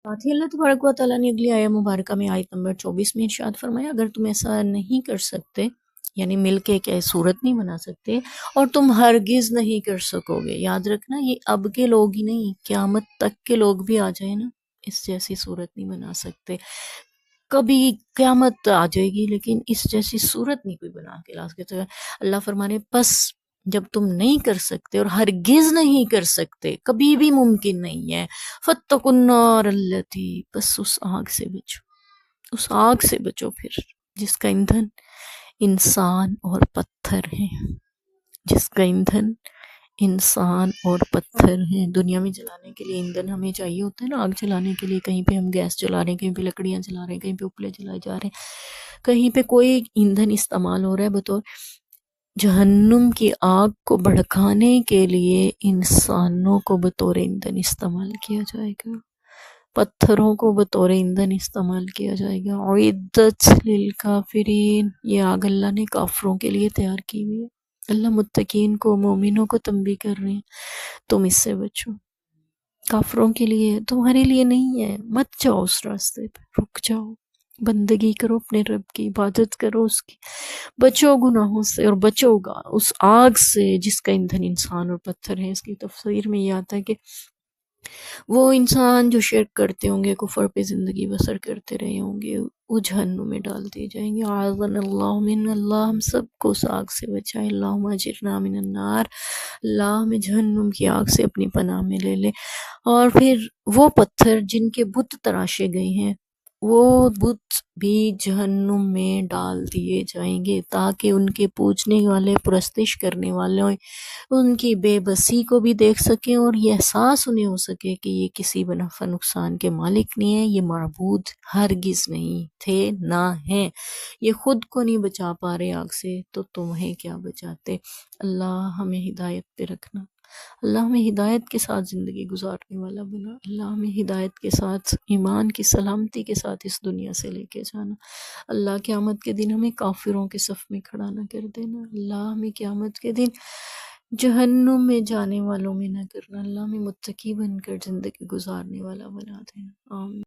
साथ ही अल्लाह तबारक व तआला ने अगली आया मुबारका में आयत नंबर 24 में इरशाद फरमाया, अगर तुम ऐसा नहीं कर सकते, यानी मिल के क्या सूरत नहीं बना सकते, और तुम हरगिज़ नहीं कर सकोगे, याद रखना ये अब के लोग ही नहीं, क़यामत तक के लोग भी आ जाए ना, इस जैसी सूरत नहीं बना सकते। कभी क़यामत आ जाएगी लेकिन इस जैसी सूरत नहीं कोई बना के ला सकते। तो अल्लाह फरमाने बस जब तुम नहीं कर सकते और हरगिज़ नहीं कर सकते, कभी भी मुमकिन नहीं है, फत्तकुन्नार अल्लती, बस उस आग से बचो, उस आग से बचो फिर जिसका ईंधन इंसान और पत्थर है, जिसका ईंधन इंसान और पत्थर हैं। दुनिया में जलाने के लिए ईंधन हमें चाहिए होता है ना, आग जलाने के लिए, कहीं पे हम गैस जला रहे हैं, कहीं पे लकड़ियाँ जला रहे हैं, कहीं पे उपले जलाए जा रहे हैं, कहीं पे कोई ईंधन इस्तेमाल हो रहा है बतौर जहन्नुम की आग को भड़काने के लिए इंसानों को बतौर ईंधन इस्तेमाल किया जाएगा, पत्थरों को बतौर ईंधन इस्तेमाल किया जाएगा। उइद्दत लिल काफिरीन, ये आग अल्लाह ने काफरों के लिए तैयार की हुई है। अल्लाह मुत्तकीन को, मोमिनों को तंबीह कर रहे हैं, तुम इससे बचो, काफरों के लिए, तुम्हारे लिए नहीं है, मत जाओ उस रास्ते पे, रुक जाओ, बंदगी करो अपने रब की, इबादत करो उसकी, बचो गुनाहों से और बचोगा उस आग से जिसका ईंधन इंसान और पत्थर है। इसकी तफसीर में ये आता है कि वो इंसान जो शिर्क करते होंगे, कुफर पे ज़िंदगी बसर करते रहे होंगे, वो जहन्नुम में डाल दिए जाएंगे। आज़नल्लाहु मिन, अल्लाह हम सबको उस आग से बचाए, अल्लाहुम्मा अजिरना मिनन नार, अल्लाह हमें जहन्नुम की आग से अपनी पनाह में ले ले। और फिर वो पत्थर जिनके बुत तराशे गए हैं, वो बुत भी जहन्नुम में डाल दिए जाएंगे ताकि उनके पूजने वाले, पुरस्तिश करने वाले उनकी बेबसी को भी देख सकें और ये एहसास उन्हें हो सके कि ये किसी नफ़ा नुकसान के मालिक नहीं है, ये माबूद हरगिज़ नहीं थे ना हैं, ये खुद को नहीं बचा पा रहे आग से, तो तुम्हें क्या बचाते। अल्लाह हमें हिदायत पे रखना, अल्लाह हमें हिदायत के साथ ज़िंदगी गुजारने वाला बना, अल्लाह हमें हिदायत के साथ, ईमान की सलामती के साथ इस दुनिया से लेके जाना। अल्लाह क़यामत के दिन हमें काफिरों के सफ़ में खड़ा ना कर देना, अल्लाह हमें क़यामत के दिन जहन्नुम में जाने वालों में ना करना, अल्लाह हमें मुत्तकी बनकर ज़िंदगी गुजारने वाला बना देना। आमीन।